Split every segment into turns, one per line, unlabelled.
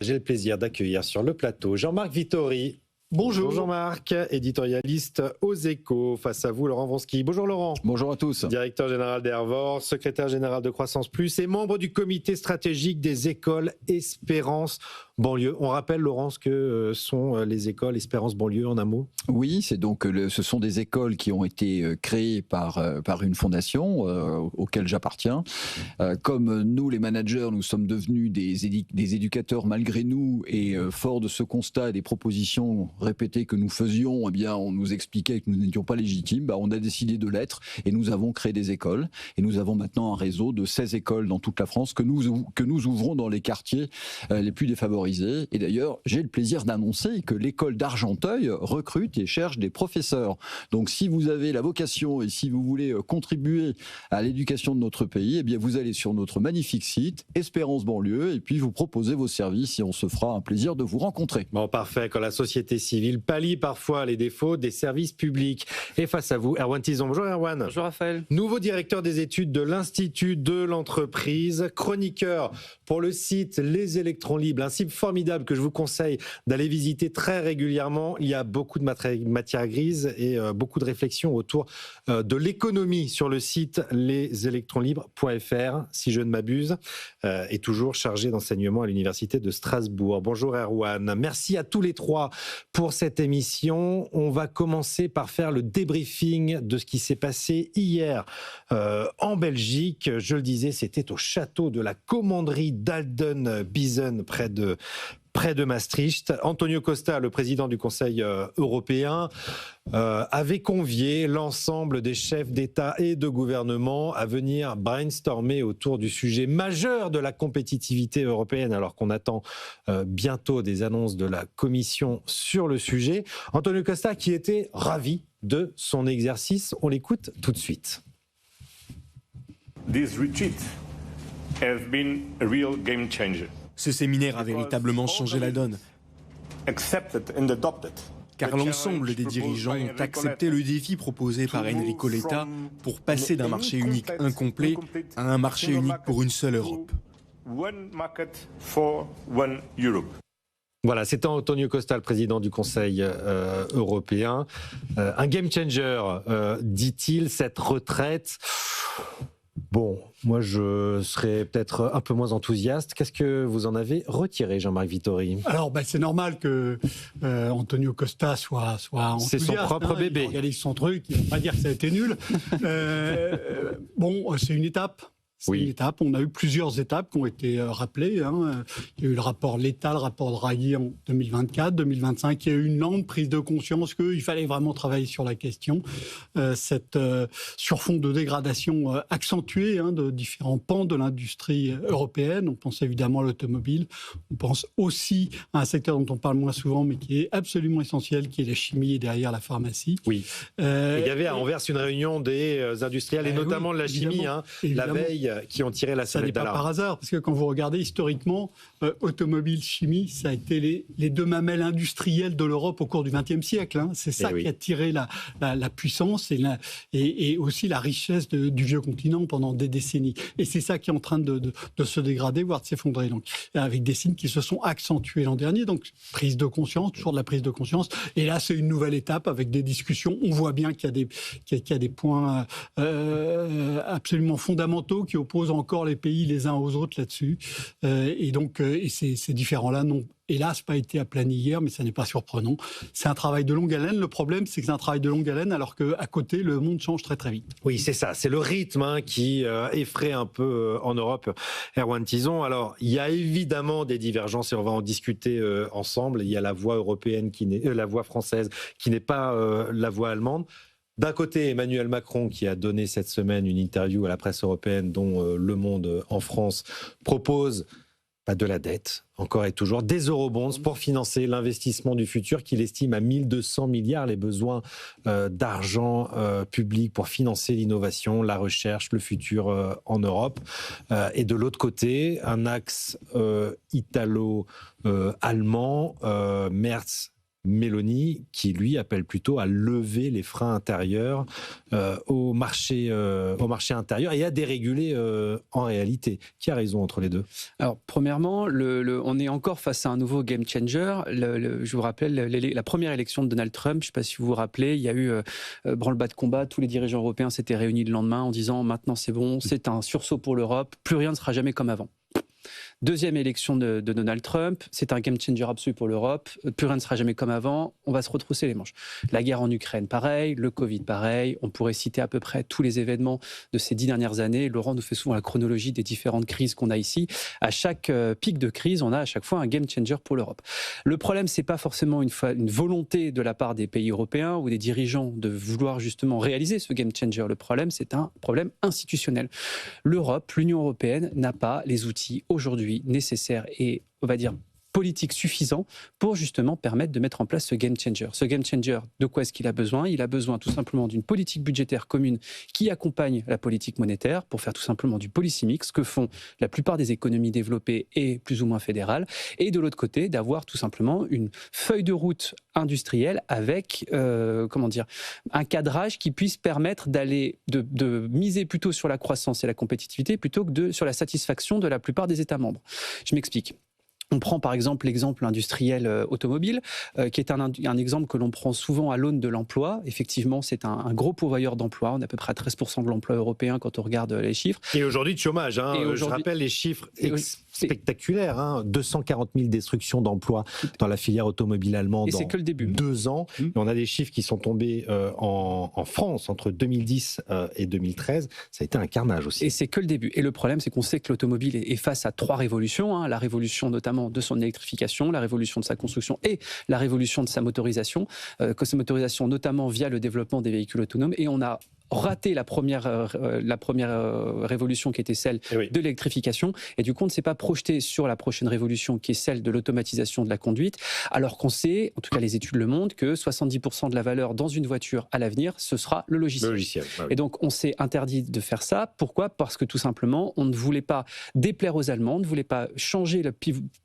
J'ai le plaisir d'accueillir sur le plateau Jean-Marc Vittori.
Bonjour
Jean-Marc, éditorialiste aux Échos. Face à vous, Laurent Vronsky. Bonjour Laurent.
Bonjour à tous.
Directeur général d'Hervor, secrétaire général de Croissance Plus et membre du comité stratégique des écoles Espérance Banlieue. On rappelle, Laurent, ce que sont les écoles Espérance Banlieue en un mot?
Oui, ce sont des écoles qui ont été créées par une fondation auquel j'appartiens. Comme nous, les managers, nous sommes devenus des éducateurs malgré nous et fort de ce constat et des propositions répétées que nous faisions, eh bien, on nous expliquait que nous n'étions pas légitimes. On a décidé de l'être et nous avons créé des écoles. Et nous avons maintenant un réseau de 16 écoles dans toute la France que nous ouvrons dans les quartiers les plus défavorisés. Et d'ailleurs, j'ai le plaisir d'annoncer que l'école d'Argenteuil recrute et cherche des professeurs. Donc si vous avez la vocation et si vous voulez contribuer à l'éducation de notre pays, eh bien vous allez sur notre magnifique site Espérance Banlieue et puis vous proposez vos services et on se fera un plaisir de vous rencontrer.
Bon, parfait. Quand la société civile pallie parfois les défauts des services publics. Et face à vous, Erwan Tison. Bonjour Erwan.
Bonjour Raphaël.
Nouveau directeur des études de l'Institut de l'entreprise, chroniqueur pour le site Les Électrons Libres, un site formidable que je vous conseille d'aller visiter très régulièrement. Il y a beaucoup de matière grise et beaucoup de réflexions autour de l'économie sur le site lesélectronslibres.fr, si je ne m'abuse, et toujours chargé d'enseignement à l'Université de Strasbourg. Bonjour Erwan, merci à tous les trois pour cette émission. On va commencer par faire le débriefing de ce qui s'est passé hier en Belgique. Je le disais, c'était au château de la commanderie d'Alden-Biesen, près de Maastricht. Antonio Costa, le président du Conseil européen, avait convié l'ensemble des chefs d'État et de gouvernement à venir brainstormer autour du sujet majeur de la compétitivité européenne, alors qu'on attend bientôt des annonces de la Commission sur le sujet. Antonio Costa qui était ravi de son exercice. On l'écoute tout de suite.
This retreat has been a real game changer.
Ce séminaire a véritablement changé la donne, car l'ensemble des dirigeants ont accepté le défi proposé par Enrico Letta pour passer d'un marché unique incomplet à un marché unique pour une seule Europe.
Voilà, c'était Antonio Costa, le président du Conseil européen. Un game changer, dit-il, cette retraite. Bon, moi je serais peut-être un peu moins enthousiaste. Qu'est-ce que vous en avez retiré, Jean-Marc Vittori?
Alors, c'est normal que Antonio Costa soit enthousiaste.
C'est son propre bébé.
Il organise son truc, il ne va pas dire que ça a été nul. C'est une étape.
Oui.
Une étape. On a eu plusieurs étapes qui ont été rappelées. Il y a eu le rapport Letta, le rapport Draghi en 2024, 2025. Il y a eu une lente prise de conscience qu'il fallait vraiment travailler sur la question. Sur fond de dégradation accentuée de différents pans de l'industrie européenne. On pense évidemment à l'automobile. On pense aussi à un secteur dont on parle moins souvent, mais qui est absolument essentiel, qui est la chimie et derrière la pharmacie.
Oui. Il y avait à Anvers une réunion des industriels et notamment de la chimie, la veille, qui ont tiré la sonnette d'alarme.
Ça n'est pas par hasard, parce que quand vous regardez historiquement, automobile, chimie, ça a été les deux mamelles industrielles de l'Europe au cours du XXe siècle. C'est ça qui a tiré la puissance et aussi la richesse du vieux continent pendant des décennies. Et c'est ça qui est en train de se dégrader, voire de s'effondrer. Donc, avec des signes qui se sont accentués l'an dernier. Donc, prise de conscience, toujours de la prise de conscience. Et là, c'est une nouvelle étape avec des discussions. On voit bien qu'il y a des points absolument fondamentaux qui opposent encore les pays les uns aux autres là-dessus. Et donc, ces différends-là n'ont hélas pas été aplanis hier, mais ça n'est pas surprenant. C'est un travail de longue haleine. Le problème, c'est que c'est un travail de longue haleine, alors qu'à côté, le monde change très très vite.
Oui, c'est ça. C'est le rythme qui effraie un peu en Europe. Erwan Tison. Alors, il y a évidemment des divergences et on va en discuter ensemble. Il y a la voix européenne, la voix française, qui n'est pas la voix allemande. D'un côté, Emmanuel Macron, qui a donné cette semaine une interview à la presse européenne dont Le Monde en France propose de la dette, encore et toujours, des eurobonds pour financer l'investissement du futur qu'il estime à 1 200 milliards, les besoins d'argent public pour financer l'innovation, la recherche, le futur en Europe. Et de l'autre côté, un axe italo-allemand, Merz Meloni, qui lui appelle plutôt à lever les freins intérieurs au marché intérieur et à déréguler en réalité. Qui a raison entre les deux?
Alors, premièrement, on est encore face à un nouveau game changer. Je vous rappelle, la première élection de Donald Trump, je ne sais pas si vous vous rappelez, il y a eu branle-bas de combat, tous les dirigeants européens s'étaient réunis le lendemain en disant « maintenant c'est bon, c'est un sursaut pour l'Europe, plus rien ne sera jamais comme avant ». Deuxième élection de Donald Trump, c'est un game changer absolu pour l'Europe, plus rien ne sera jamais comme avant, on va se retrousser les manches. La guerre en Ukraine, pareil, le Covid, pareil, on pourrait citer à peu près tous les événements de ces 10 dernières années. Laurent nous fait souvent la chronologie des différentes crises qu'on a ici. À chaque pic de crise, on a à chaque fois un game changer pour l'Europe. Le problème, c'est pas forcément une volonté de la part des pays européens ou des dirigeants de vouloir justement réaliser ce game changer. Le problème, c'est un problème institutionnel. L'Europe, l'Union européenne, n'a pas les outils aujourd'hui nécessaires et, on va dire, politique suffisant pour justement permettre de mettre en place ce game changer. Ce game changer, de quoi est-ce qu'il a besoin? Il a besoin tout simplement d'une politique budgétaire commune qui accompagne la politique monétaire pour faire tout simplement du policy mix, que font la plupart des économies développées et plus ou moins fédérales, et de l'autre côté, d'avoir tout simplement une feuille de route industrielle avec un cadrage qui puisse permettre de miser plutôt sur la croissance et la compétitivité plutôt que sur la satisfaction de la plupart des États membres. Je m'explique. On prend par exemple l'exemple industriel automobile, qui est un exemple que l'on prend souvent à l'aune de l'emploi. Effectivement, c'est un gros pourvoyeur d'emploi. On est à peu près à 13% de l'emploi européen quand on regarde les chiffres.
Et aujourd'hui de chômage. Je rappelle les chiffres spectaculaires. 240 000 destructions d'emplois dans la filière automobile allemande
et c'est que le début.
2 ans. Et on a des chiffres qui sont tombés en France entre 2010 et 2013. Ça a été un carnage aussi.
Et c'est que le début. Et le problème, c'est qu'on sait que l'automobile est face à 3 révolutions. La révolution notamment de son électrification, la révolution de sa construction et la révolution de sa motorisation, notamment via le développement des véhicules autonomes. Et on a raté la première révolution qui était celle de l'électrification, et du coup on ne s'est pas projeté sur la prochaine révolution qui est celle de l'automatisation de la conduite, alors qu'on sait, en tout cas les études le montrent, que 70% de la valeur dans une voiture à l'avenir, ce sera le logiciel. Et donc on s'est interdit de faire ça. Pourquoi? Parce que tout simplement on ne voulait pas déplaire aux Allemands, on ne voulait pas changer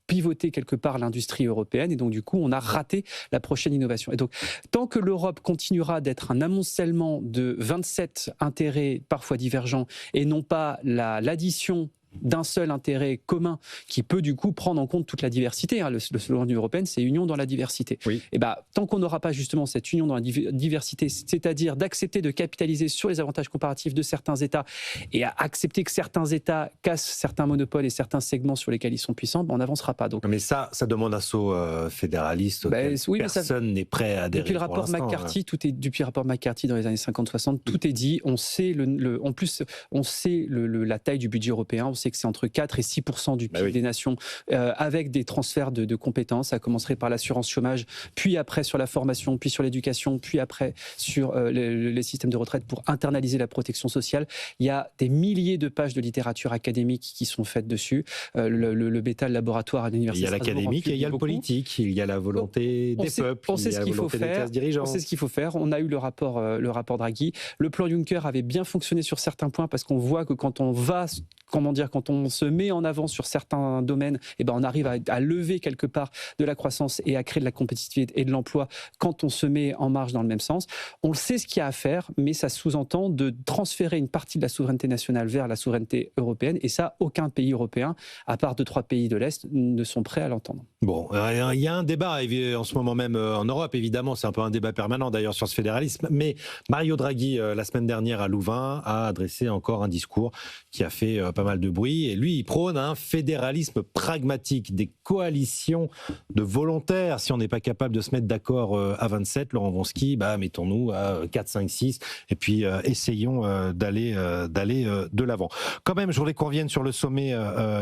pivoter quelque part l'industrie européenne, et donc du coup on a raté la prochaine innovation. Et donc tant que l'Europe continuera d'être un amoncellement de 27 intérêts parfois divergents et non pas l'addition d'un seul intérêt commun qui peut du coup prendre en compte toute la diversité. Le slogan de l'Union européenne, c'est union dans la diversité. Et tant qu'on n'aura pas justement cette union dans la diversité, c'est-à-dire d'accepter de capitaliser sur les avantages comparatifs de certains États et à accepter que certains États cassent certains monopoles et certains segments sur lesquels ils sont puissants, on n'avancera pas. Donc,
mais ça demande un saut fédéraliste. Personne n'est prêt à adhérer.
Depuis le rapport McCarthy, depuis le rapport McCarthy dans les années 50-60, tout est dit. On sait en plus, on sait la taille du budget européen. On sait que c'est entre 4 et 6% du PIB des nations, avec des transferts de compétences. Ça commencerait par l'assurance chômage, puis après sur la formation, puis sur l'éducation, puis après sur les systèmes de retraite pour internaliser la protection sociale. Il y a des milliers de pages de littérature académique qui sont faites dessus. Le Beta, le laboratoire à l'université.
Il y a l'académique et il y a le politique, il y a la volonté des peuples, il y a la volonté des classes dirigeantes.
On sait ce qu'il faut faire. On a eu le rapport Draghi. Le plan Juncker avait bien fonctionné sur certains points parce qu'on voit que quand on se met en avant sur certains domaines, on arrive à lever quelque part de la croissance et à créer de la compétitivité et de l'emploi quand on se met en marche dans le même sens. On le sait ce qu'il y a à faire, mais ça sous-entend de transférer une partie de la souveraineté nationale vers la souveraineté européenne, et ça, aucun pays européen, à part 2-3 pays de l'Est, ne sont prêts à l'entendre.
Bon, il y a un débat en ce moment même en Europe, évidemment, c'est un peu un débat permanent d'ailleurs sur ce fédéralisme, mais Mario Draghi, la semaine dernière à Louvain, a adressé encore un discours qui a fait pas mal de bruit, et lui, il prône un fédéralisme pragmatique, des coalitions de volontaires. Si on n'est pas capable de se mettre d'accord à 27, Laurent Wronski, mettons-nous à 4, 5, 6, et puis essayons d'aller de l'avant. Quand même, je voudrais qu'on revienne sur le sommet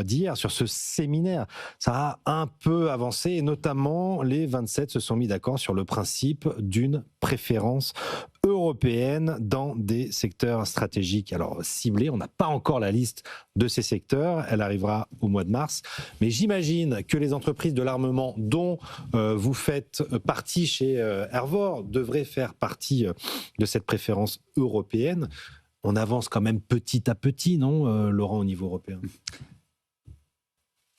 d'hier, sur ce séminaire. Ça a un peu avancé, et notamment les 27 se sont mis d'accord sur le principe d'une préférence européenne dans des secteurs stratégiques. Alors ciblés, on n'a pas encore la liste de ces secteurs, elle arrivera au mois de mars, mais j'imagine que les entreprises de l'armement dont vous faites partie chez Hervor devraient faire partie de cette préférence européenne. On avance quand même petit à petit, non, Laurent, au niveau européen?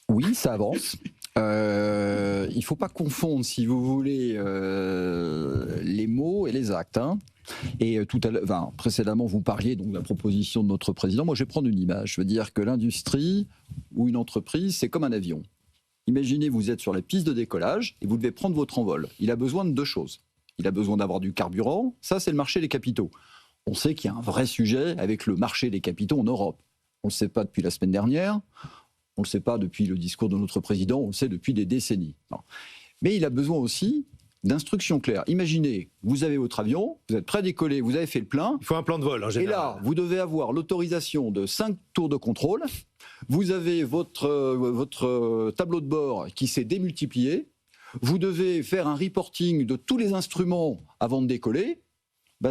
Oui, ça avance. Il il ne faut pas confondre, si vous voulez, les mots et les actes. Hein. Et précédemment, vous parliez donc de la proposition de notre président. Moi, je vais prendre une image. Je veux dire que l'industrie ou une entreprise, c'est comme un avion. Imaginez, vous êtes sur la piste de décollage et vous devez prendre votre envol. Il a besoin de 2 choses. Il a besoin d'avoir du carburant. Ça, c'est le marché des capitaux. On sait qu'il y a un vrai sujet avec le marché des capitaux en Europe. On ne le sait pas depuis la semaine dernière. On ne le sait pas depuis le discours de notre président. On le sait depuis des décennies. Non. Mais il a besoin aussi d'instructions claires. Imaginez, vous avez votre avion, vous êtes prêt à décoller, vous avez fait le plein.
Il faut un plan de vol en général.
Et là, vous devez avoir l'autorisation de 5 tours de contrôle. Vous avez votre tableau de bord qui s'est démultiplié. Vous devez faire un reporting de tous les instruments avant de décoller.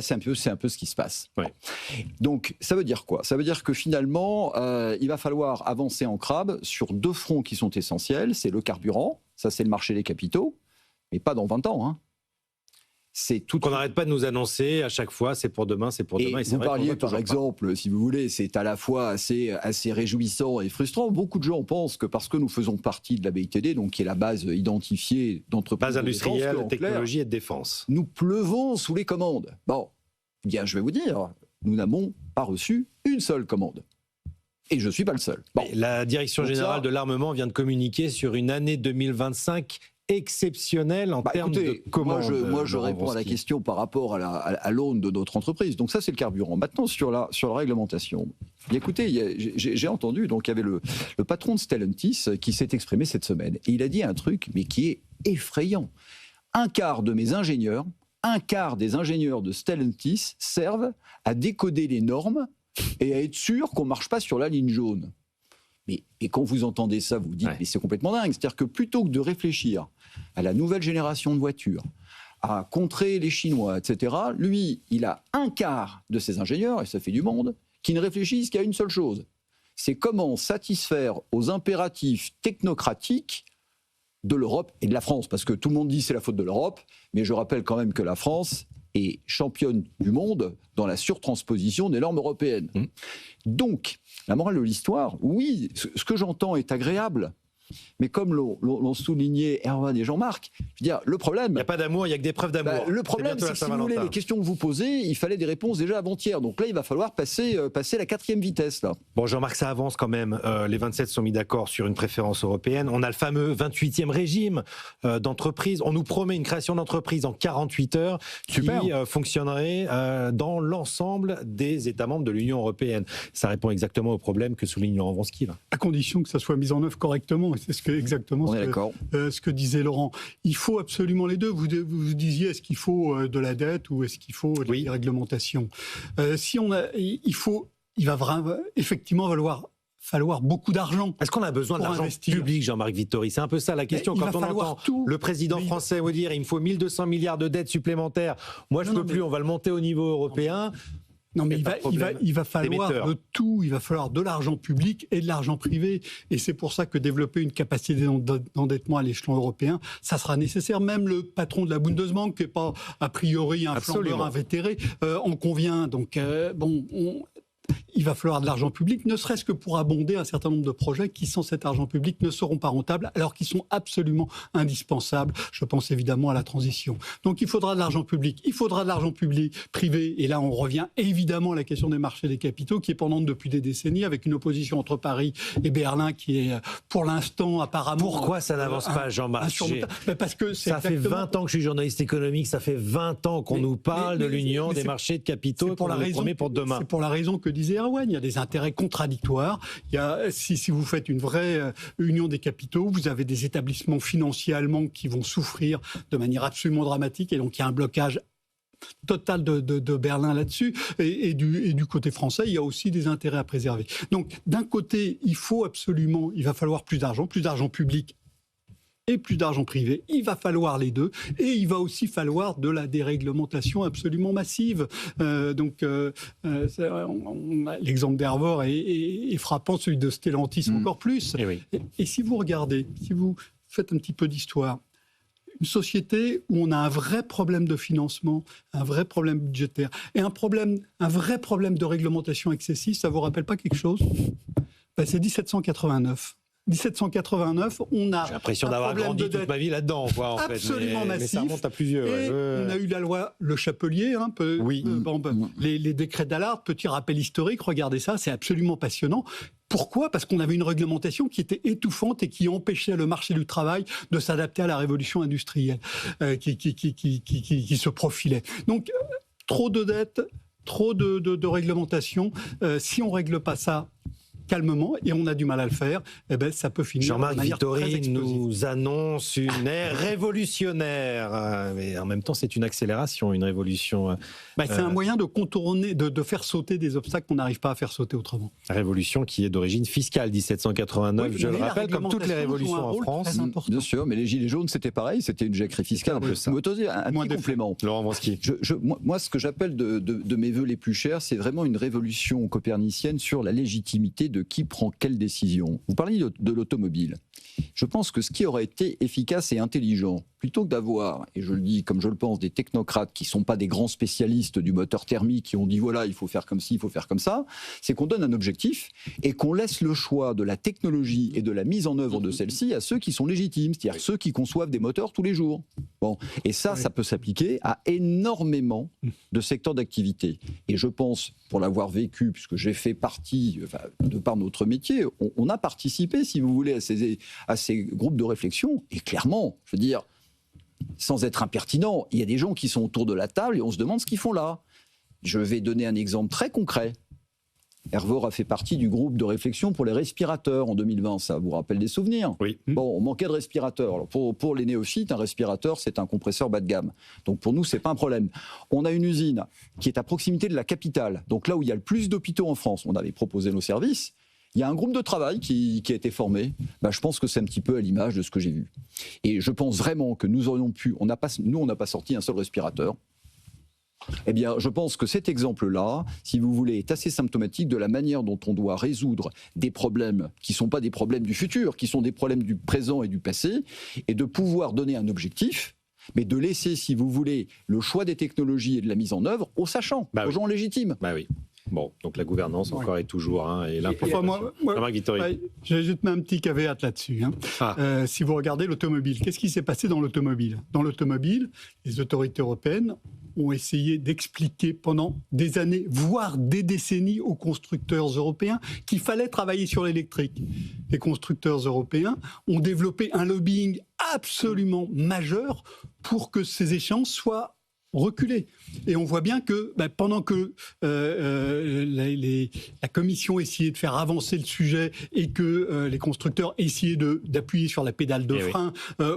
C'est un peu ce qui se passe.
Ouais.
Donc, ça veut dire quoi ? Ça veut dire que finalement, il va falloir avancer en crabe sur 2 fronts qui sont essentiels. C'est le carburant, ça c'est le marché des capitaux, mais pas dans 20 ans. Hein. C'est tout.
Qu'on n'arrête pas de nous annoncer à chaque fois, c'est pour demain, c'est pour demain.
Et vous parliez par exemple, si vous voulez, c'est à la fois assez réjouissant et frustrant. Beaucoup de gens pensent que parce que nous faisons partie de la BITD, donc qui est la base identifiée d'entreprises
base industrielle,
de
technologie et de défense.
Nous pleuvons sous les commandes. Bon, bien, je vais vous dire, nous n'avons pas reçu une seule commande. Et je ne suis pas le seul. Bon.
La Direction générale de l'armement vient de communiquer sur une année 2025 exceptionnelle en termes de commandes.
Moi, je réponds à la question par rapport à l'aune de notre entreprise. Donc ça, c'est le carburant. Maintenant, sur la réglementation. Écoutez, j'ai entendu, donc il y avait le patron de Stellantis qui s'est exprimé cette semaine. Et il a dit un truc, mais qui est effrayant. Un quart des ingénieurs de Stellantis servent à décoder les normes et à être sûr qu'on ne marche pas sur la ligne jaune. Et quand vous entendez ça, vous vous dites, mais c'est complètement dingue. C'est-à-dire que plutôt que de réfléchir à la nouvelle génération de voitures, à contrer les Chinois, etc., lui, il a un quart de ses ingénieurs, et ça fait du monde, qui ne réfléchissent qu'à une seule chose. C'est comment satisfaire aux impératifs technocratiques de l'Europe et de la France. Parce que tout le monde dit que c'est la faute de l'Europe, mais je rappelle quand même que la France est championne du monde dans la surtransposition des normes européennes. Donc, la morale de l'histoire, oui, ce que j'entends est agréable, mais comme l'ont souligné Erwan et Jean-Marc, je veux dire, le problème...
Il n'y a pas d'amour, il n'y a que des preuves d'amour.
Le problème, c'est que si vous voulez, les questions que vous posez, il fallait des réponses déjà avant-hier. Donc là, il va falloir passer la 4e vitesse. Là.
Bon, Jean-Marc, ça avance quand même. Les 27 sont mis d'accord sur une préférence européenne. On a le fameux 28e régime d'entreprise. On nous promet une création d'entreprise en 48 heures qui fonctionnerait dans l'ensemble des États membres de l'Union européenne. Ça répond exactement au problème que souligne Laurent Vronsky. À
condition que ça soit mis en œuvre correctement. C'est exactement ce que disait Laurent. Il faut absolument les deux. Vous disiez, est-ce qu'il faut de la dette ou est-ce qu'il faut de la réglementation ? Il va effectivement falloir beaucoup d'argent.
Est-ce qu'on a besoin de l'argent public, Jean-Marc Vittori ? C'est un peu ça la question. Quand on entend le président français vous dire il me faut 1200 milliards de dettes supplémentaires, moi je ne peux plus, on va le monter au niveau européen.
Non, mais il va falloir de tout. Il va falloir de l'argent public et de l'argent privé. Et c'est pour ça que développer une capacité d'endettement à l'échelon européen, ça sera nécessaire. Même le patron de la Bundesbank, qui n'est pas a priori un flambeur invétéré, en convient. Donc, il va falloir de l'argent public, ne serait-ce que pour abonder un certain nombre de projets qui, sans cet argent public, ne seront pas rentables, alors qu'ils sont absolument indispensables. Je pense évidemment à la transition. Donc il faudra de l'argent public, il faudra de l'argent public privé, et là on revient évidemment à la question des marchés des capitaux, qui est pendante depuis des décennies, avec une opposition entre Paris et Berlin qui est, pour l'instant, apparemment...
Pourquoi ça n'avance pas, Jean-Marc ?
Parce que
ça fait 20 ans que je suis journaliste économique, ça fait 20 ans qu'on nous parle de l'union des marchés de capitaux, qu'on nous promet pour demain.
C'est pour la raison que disait Erwan, il y a des intérêts contradictoires. Si vous faites une vraie union des capitaux, vous avez des établissements financiers allemands qui vont souffrir de manière absolument dramatique, et donc il y a un blocage total de Berlin là-dessus, et du côté français, il y a aussi des intérêts à préserver. Donc d'un côté, il va falloir plus d'argent public et plus d'argent privé. Il va falloir les deux, et il va aussi falloir de la déréglementation absolument massive. L'exemple d'Hervor est frappant, celui de Stellantis encore plus. Et si vous regardez, si vous faites un petit peu d'histoire, une société où on a un vrai problème de financement, un vrai problème budgétaire, et un vrai problème de réglementation excessive, ça vous rappelle pas quelque chose ? C'est 1789. 1789, on a
J'ai l'impression d'avoir grandi toute ma vie là-dedans, quoi, en
absolument
fait.
massif.
Mais ça remonte à plus vieux.
Et on a eu la loi Le Chapelier, les décrets d'Allard, petit rappel historique, regardez ça, c'est absolument passionnant. Pourquoi ? Parce qu'on avait une réglementation qui était étouffante et qui empêchait le marché du travail de s'adapter à la révolution industrielle qui se profilait. Donc, trop de dettes, trop de réglementation. Si on ne règle pas ça calmement, et on a du mal à le faire, eh ben, ça peut finir.
Jean-Marc Vittori nous annonce une ère révolutionnaire. Mais en même temps, c'est une accélération, une révolution.
C'est un moyen de contourner, de faire sauter des obstacles qu'on n'arrive pas à faire sauter autrement.
Révolution qui est d'origine fiscale, 1789, je le rappelle, comme toutes les révolutions en France.
Bien sûr, mais les Gilets jaunes, c'était pareil, c'était une jacquerie fiscale. Un petit complément.
Laurent Wronski.
Moi, ce que j'appelle de mes voeux les plus chers, c'est vraiment une révolution copernicienne sur la légitimité de qui prend quelle décision. Vous parliez de l'automobile. Je pense que ce qui aurait été efficace et intelligent, plutôt que d'avoir, et je le dis comme je le pense, des technocrates qui ne sont pas des grands spécialistes du moteur thermique, qui ont dit voilà, il faut faire comme ci, il faut faire comme ça, c'est qu'on donne un objectif et qu'on laisse le choix de la technologie et de la mise en œuvre de celle-ci à ceux qui sont légitimes, c'est-à-dire ceux qui conçoivent des moteurs tous les jours. Bon. Et ça peut s'appliquer à énormément de secteurs d'activité. Et je pense, pour l'avoir vécu, puisque j'ai fait partie, de par notre métier, on a participé, si vous voulez, à ces groupes de réflexion. Et clairement, je veux dire, sans être impertinent, il y a des gens qui sont autour de la table et on se demande ce qu'ils font là. Je vais donner un exemple très concret. Hervor a fait partie du groupe de réflexion pour les respirateurs en 2020. Ça vous rappelle des souvenirs ?
Oui.
Bon, on manquait de respirateurs. Alors pour les néophytes, un respirateur, c'est un compresseur bas de gamme. Donc pour nous, c'est pas un problème. On a une usine qui est à proximité de la capitale. Donc là où il y a le plus d'hôpitaux en France, on avait proposé nos services. Il y a un groupe de travail qui a été formé. Je pense que c'est un petit peu à l'image de ce que j'ai vu. Et je pense vraiment que nous aurions pu... on n'a pas sorti un seul respirateur. Eh bien, je pense que cet exemple-là, si vous voulez, est assez symptomatique de la manière dont on doit résoudre des problèmes qui ne sont pas des problèmes du futur, qui sont des problèmes du présent et du passé, et de pouvoir donner un objectif, mais de laisser, si vous voulez, le choix des technologies et de la mise en œuvre aux sachants, aux gens légitimes.
Oui. Bon, donc la gouvernance encore et toujours, et l'implémentation.
Jean-Marc Vittori. Je vais juste mettre un petit caveat là-dessus. Si vous regardez l'automobile, qu'est-ce qui s'est passé dans l'automobile ? Dans l'automobile, les autorités européennes ont essayé d'expliquer pendant des années, voire des décennies, aux constructeurs européens qu'il fallait travailler sur l'électrique. Les constructeurs européens ont développé un lobbying absolument majeur pour que ces échéances soient reculé. Et on voit bien que pendant que la Commission essayait de faire avancer le sujet et que les constructeurs essayaient d'appuyer sur la pédale de frein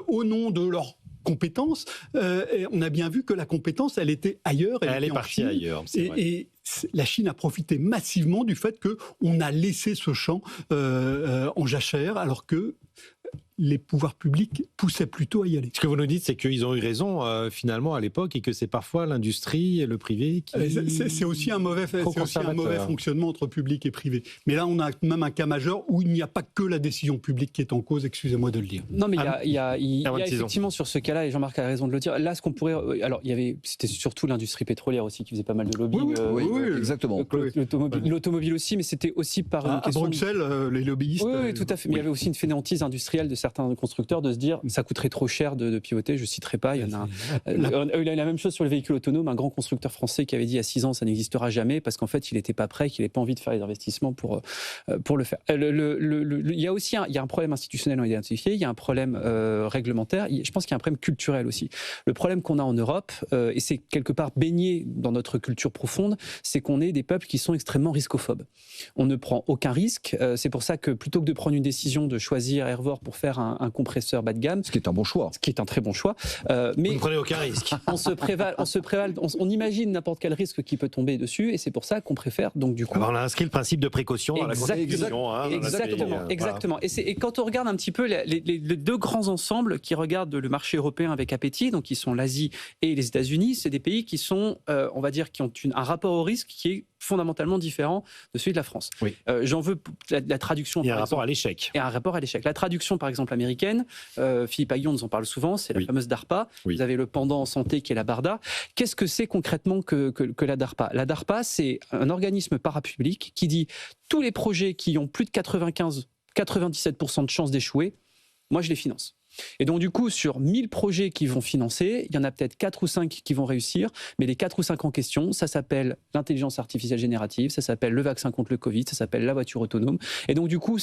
au nom de leur compétence, on a bien vu que la compétence, elle était ailleurs.
Elle est partie ailleurs.
Et la Chine a profité massivement du fait qu'on a laissé ce champ en jachère, alors que les pouvoirs publics poussaient plutôt à y aller.
Ce que vous nous dites, c'est qu'ils ont eu raison finalement à l'époque et que c'est parfois l'industrie et le privé qui...
C'est aussi un mauvais fonctionnement entre public et privé. Mais là, on a même un cas majeur où il n'y a pas que la décision publique qui est en cause, excusez-moi de le dire.
Non, mais il y a effectivement sur ce cas-là, et Jean-Marc a raison de le dire, là, ce qu'on pourrait... Alors, c'était surtout l'industrie pétrolière aussi qui faisait pas mal de lobbying.
Oui, exactement.
L'automobile aussi, mais c'était aussi par une question...
À Bruxelles, les lobbyistes...
Oui, tout à fait. Mais il y avait aussi une fainéantise industrielle de certains constructeurs de se dire ça coûterait trop cher de piloter, je ne citerai pas. Il y en a la même chose sur les véhicules autonomes, un grand constructeur français qui avait dit il y a 6 ans ça n'existera jamais parce qu'en fait il n'était pas prêt, qu'il n'avait pas envie de faire les investissements pour le faire. Il y a aussi un problème institutionnel identifié, il y a un problème réglementaire, je pense qu'il y a un problème culturel aussi. Le problème qu'on a en Europe, et c'est quelque part baigné dans notre culture profonde, c'est qu'on est des peuples qui sont extrêmement riscophobes. On ne prend aucun risque, c'est pour ça que plutôt que de prendre une décision de choisir Hervor pour faire un compresseur bas de gamme.
Ce qui est un bon choix.
Ce qui est un très bon choix. Mais
vous ne prenez aucun risque.
On imagine n'importe quel risque qui peut tomber dessus et c'est pour ça qu'on préfère donc du coup...
Alors on a inscrit le principe de précaution dans la Constitution.
Exactement. Et quand on regarde un petit peu les deux grands ensembles qui regardent le marché européen avec appétit, donc qui sont l'Asie et les États-Unis, c'est des pays qui sont, on va dire, qui ont un rapport au risque qui est fondamentalement différent de celui de la France.
Oui.
J'en veux la traduction.
Il y a un rapport à l'échec.
Et un rapport à l'échec. La traduction, par exemple, américaine, Philippe Aghion nous en parle souvent, c'est la fameuse DARPA. Oui. Vous avez le pendant en santé qui est la BARDA. Qu'est-ce que c'est concrètement que la DARPA ? La DARPA, c'est un organisme parapublic qui dit tous les projets qui ont plus de 95 97% de chances d'échouer, moi je les finance. Et donc du coup, sur 1000 projets qui vont financer, il y en a peut-être 4 ou 5 qui vont réussir, mais les 4 ou 5 en question, ça s'appelle l'intelligence artificielle générative, ça s'appelle le vaccin contre le Covid, ça s'appelle la voiture autonome. Et donc du coup,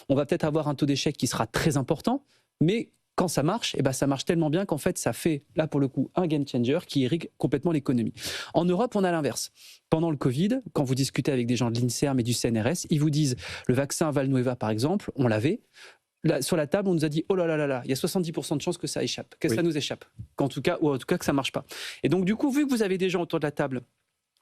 on va peut-être avoir un taux d'échec qui sera très important, mais quand ça marche, ça marche tellement bien qu'en fait, ça fait, là pour le coup, un game changer qui irrigue complètement l'économie. En Europe, on a l'inverse. Pendant le Covid, quand vous discutez avec des gens de l'INSERM et du CNRS, ils vous disent, le vaccin Valneva par exemple, on l'avait. Là, sur la table, on nous a dit oh là là là là, il y a 70% de chances que ça échappe, que ça nous échappe, ou en tout cas que ça marche pas. Et donc du coup, vu que vous avez des gens autour de la table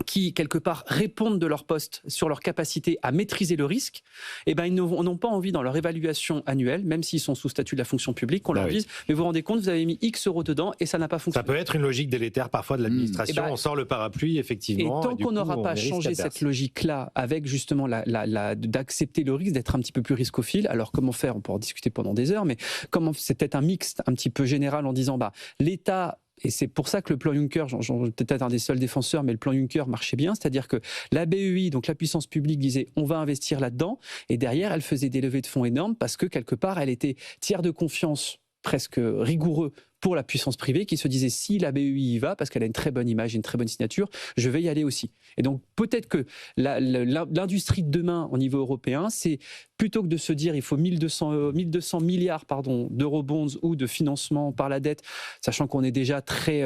qui, quelque part, répondent de leur poste sur leur capacité à maîtriser le risque, ils n'ont pas envie, dans leur évaluation annuelle, même s'ils sont sous statut de la fonction publique, qu'on leur dise mais vous vous rendez compte, vous avez mis X euros dedans et ça n'a pas fonctionné.
Ça peut être une logique délétère parfois de l'administration. On sort le parapluie, effectivement.
Et tant qu'on n'aura pas changé cette logique-là, avec justement d'accepter le risque, d'être un petit peu plus riscophile, alors comment faire? On pourra en discuter pendant des heures, mais c'est peut-être un mix un petit peu général en disant l'État. Et c'est pour ça que le plan Juncker, j'en peut-être un des seuls défenseurs, mais le plan Juncker marchait bien, c'est-à-dire que la BEI, donc la puissance publique, disait on va investir là-dedans, et derrière elle faisait des levées de fonds énormes parce que quelque part elle était tiers de confiance presque rigoureux pour la puissance privée qui se disait si la BEI y va, parce qu'elle a une très bonne image, une très bonne signature, je vais y aller aussi. Et donc peut-être que l'industrie de demain au niveau européen, c'est plutôt que de se dire il faut 1200 milliards d'eurobonds ou de financement par la dette, sachant qu'on est déjà très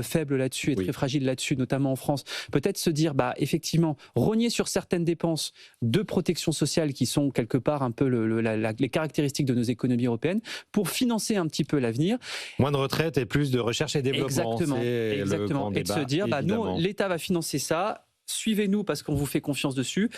faible là-dessus et très fragile là-dessus, notamment en France, peut-être se dire effectivement rogner sur certaines dépenses de protection sociale qui sont quelque part un peu les caractéristiques de nos économies européennes pour financer un petit peu l'avenir.
Moins de retraite et plus de recherche et développement.
Exactement. Et de se dire, nous, l'État va financer ça, suivez-nous parce qu'on vous fait confiance dessus.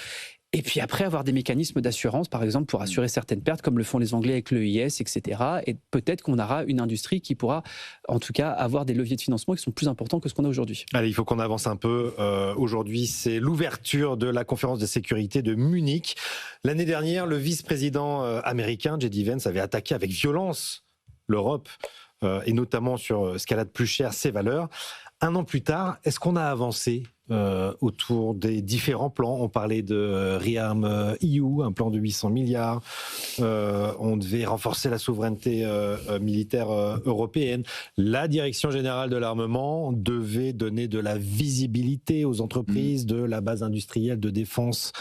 Et puis après, avoir des mécanismes d'assurance, par exemple, pour assurer certaines pertes, comme le font les Anglais avec l'EIS, etc. Et peut-être qu'on aura une industrie qui pourra, en tout cas, avoir des leviers de financement qui sont plus importants que ce qu'on a aujourd'hui.
Allez, il faut qu'on avance un peu. Aujourd'hui, c'est l'ouverture de la conférence de sécurité de Munich. L'année dernière, le vice-président américain, J.D. Vance, avait attaqué avec violence l'Europe, et notamment sur ce qu'elle a de plus cher, ses valeurs. Un an plus tard, est-ce qu'on a avancé autour des différents plans? On parlait de ReArm EU, un plan de 800 milliards. On devait renforcer la souveraineté militaire européenne. La Direction générale de l'armement devait donner de la visibilité aux entreprises de la base industrielle de défense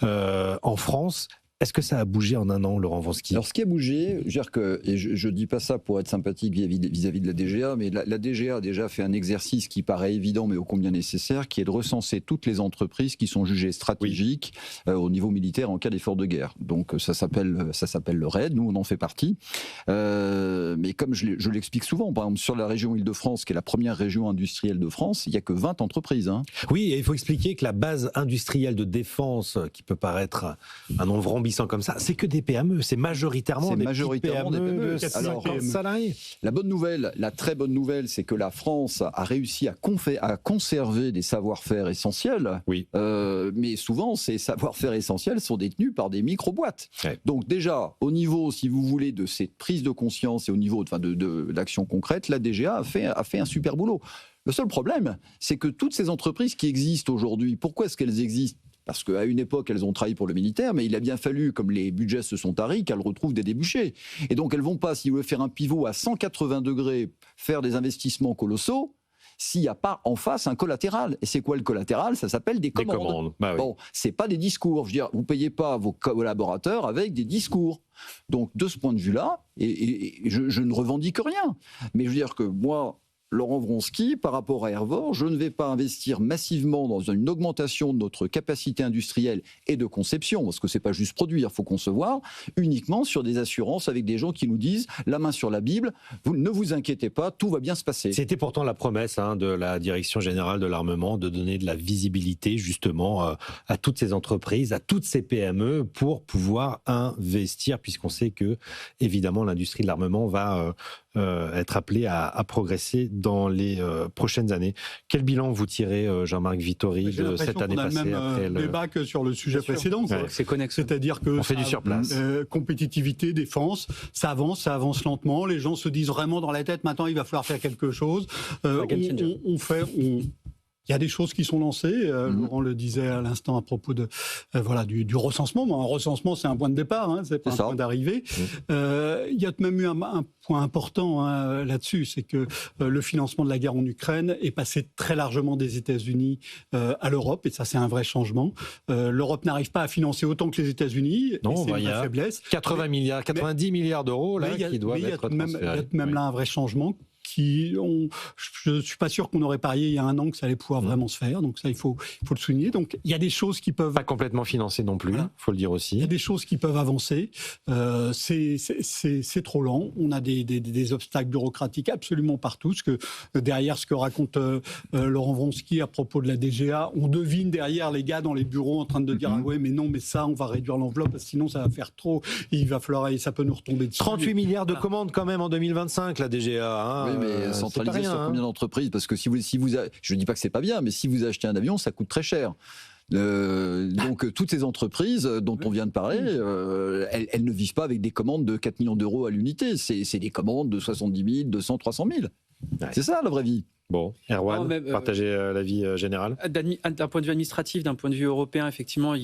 en France. Est-ce que ça a bougé en un an, Laurent Wronski?
Alors, ce qui a bougé, je dis pas ça pour être sympathique vis-à-vis de la DGA, mais la DGA a déjà fait un exercice qui paraît évident, mais ô combien nécessaire, qui est de recenser toutes les entreprises qui sont jugées stratégiques au niveau militaire en cas d'effort de guerre. Donc, ça s'appelle le RAID, nous on en fait partie. Mais comme je l'explique souvent, par exemple, sur la région Île-de-France, qui est la première région industrielle de France, il n'y a que 20 entreprises.
Oui, et il faut expliquer que la base industrielle de défense, qui peut paraître un nombre ambitieux comme ça, c'est que des PME, c'est majoritairement des PME. Alors, salariés.
La très bonne nouvelle, c'est que la France a réussi à conserver des savoir-faire essentiels, mais souvent ces savoir-faire essentiels sont détenus par des micro-boîtes. Ouais. Donc déjà, au niveau, si vous voulez, de cette prise de conscience et au niveau de l'action concrète, la DGA a fait un super boulot. Le seul problème, c'est que toutes ces entreprises qui existent aujourd'hui, pourquoi est-ce qu'elles existent ? Parce qu'à une époque, elles ont travaillé pour le militaire, mais il a bien fallu, comme les budgets se sont taris, qu'elles retrouvent des débouchés. Et donc, elles ne vont pas, si vous voulez faire un pivot à 180 degrés, faire des investissements colossaux, s'il n'y a pas en face un collatéral. Et c'est quoi le collatéral ? Ça s'appelle des commandes. Bon, ce n'est pas des discours. Je veux dire, vous ne payez pas vos collaborateurs avec des discours. Donc, de ce point de vue-là, et je ne revendique rien, mais je veux dire que moi, Laurent Wronski, par rapport à Hervor, je ne vais pas investir massivement dans une augmentation de notre capacité industrielle et de conception, parce que c'est pas juste produire, il faut concevoir, uniquement sur des assurances avec des gens qui nous disent, la main sur la Bible, ne vous inquiétez pas, tout va bien se passer.
C'était pourtant la promesse de la Direction générale de l'armement de donner de la visibilité justement à toutes ces entreprises, à toutes ces PME pour pouvoir investir, puisqu'on sait que, évidemment, l'industrie de l'armement va être appelée à progresser dans les prochaines années. Quel bilan vous tirez, Jean-Marc Vittori, de cette année passée?
On a le même débat que sur le sujet précédent.
Ouais.
C'est connexe.
C'est-à-dire que
on fait du surplace.
Compétitivité, défense, ça avance lentement. Les gens se disent vraiment dans la tête, maintenant il va falloir faire quelque chose. Il y a des choses qui sont lancées. Laurent le disait à l'instant à propos de du recensement. Bon, un recensement, c'est un point de départ, hein, c'est pas un point d'arrivée. Il y a même eu un point important là-dessus, c'est que le financement de la guerre en Ukraine est passé très largement des États-Unis à l'Europe, et ça, c'est un vrai changement. L'Europe n'arrive pas à financer autant que les États-Unis.
Non,
c'est une vraie faiblesse.
90 milliards d'euros là qui doivent être transférés.
Il y a même là un vrai changement. Je ne suis pas sûr qu'on aurait parié il y a un an que ça allait pouvoir vraiment se faire. Donc ça, il faut le souligner. Donc il y a des choses qui peuvent...
Pas complètement financées non plus, il faut le dire aussi.
Il y a des choses qui peuvent avancer. C'est trop lent. On a des obstacles bureaucratiques absolument partout. Derrière ce que raconte Laurent Vronsky à propos de la DGA, on devine derrière les gars dans les bureaux en train de dire « Ah ouais, mais non, mais ça, on va réduire l'enveloppe, parce que sinon ça va faire trop. Il va falloir, et ça peut nous retomber dessus. »
38 milliards de commandes quand même en 2025, la DGA. Hein.
Oui, mais centralisé sur combien d'entreprises? Parce que je ne dis pas que c'est pas bien, mais si vous achetez un avion, ça coûte très cher. Donc toutes ces entreprises dont on vient de parler, elles ne vivent pas avec des commandes de 4 millions d'euros à l'unité. C'est des commandes de 70 000, 200, 300 000. Ouais. C'est ça la vraie vie.
Bon, Erwan, partagez l'avis général.
D'un point de vue administratif, d'un point de vue européen, effectivement,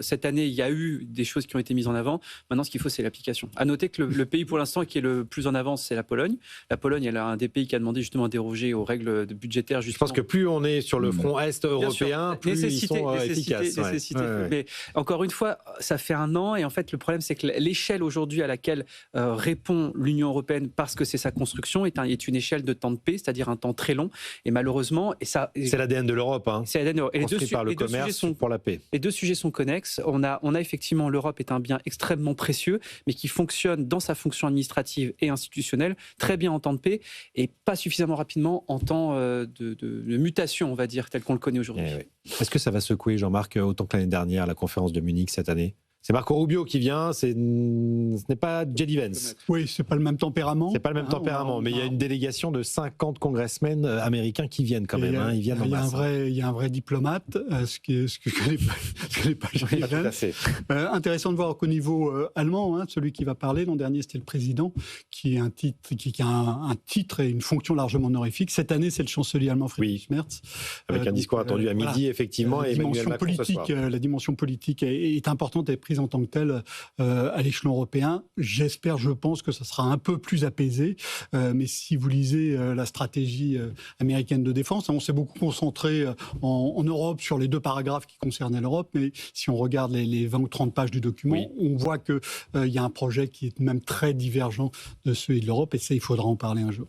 cette année, il y a eu des choses qui ont été mises en avant. Maintenant, ce qu'il faut, c'est l'application. À noter que le pays, pour l'instant, qui est le plus en avance, c'est la Pologne. La Pologne, elle a un des pays qui a demandé justement à déroger aux règles budgétaires. Justement.
Je pense que plus on est sur le front est européen, plus ils sont efficaces.
Ouais. Mais encore une fois, ça fait un an, et en fait, le problème, c'est que l'échelle aujourd'hui à laquelle répond l'Union européenne, parce que c'est sa construction, est une échelle de temps de paix, c'est-à-dire un temps très long, et malheureusement,
c'est l'ADN de l'Europe, hein.
C'est l'ADN de l'Europe.
Construit par le commerce pour la paix.
Les deux sujets sont connexes. On a effectivement, l'Europe est un bien extrêmement précieux, mais qui fonctionne dans sa fonction administrative et institutionnelle très bien en temps de paix, et pas suffisamment rapidement en temps de mutation, on va dire, tel qu'on le connaît aujourd'hui.
Est-ce que ça va secouer, Jean-Marc, autant que l'année dernière, la conférence de Munich cette année? C'est Marco Rubio qui vient, ce n'est pas J.D. Vance.
Oui, c'est pas le même tempérament.
C'est pas le même tempérament, mais il y a une délégation de 50 congressmen américains qui viennent quand même. Ils viennent en masse.
Il y a un vrai diplomate, ce que n'est pas J.D. Vance. Intéressant de voir qu'au niveau allemand, celui qui va parler, l'an dernier c'était le président, qui a un titre et une fonction largement honorifique. Cette année, c'est le chancelier allemand Friedrich Merz.
Avec un discours attendu à midi, effectivement, et Emmanuel Macron ce soir.
La dimension politique est importante et en tant que telle à l'échelon européen. Je pense que ça sera un peu plus apaisé. Mais si vous lisez la stratégie américaine de défense, on s'est beaucoup concentré en Europe sur les 2 paragraphes qui concernaient l'Europe. Mais si on regarde les 20 ou 30 pages du document, on voit qu'il y a un projet qui est même très divergent de celui de l'Europe. Et ça, il faudra en parler un jour.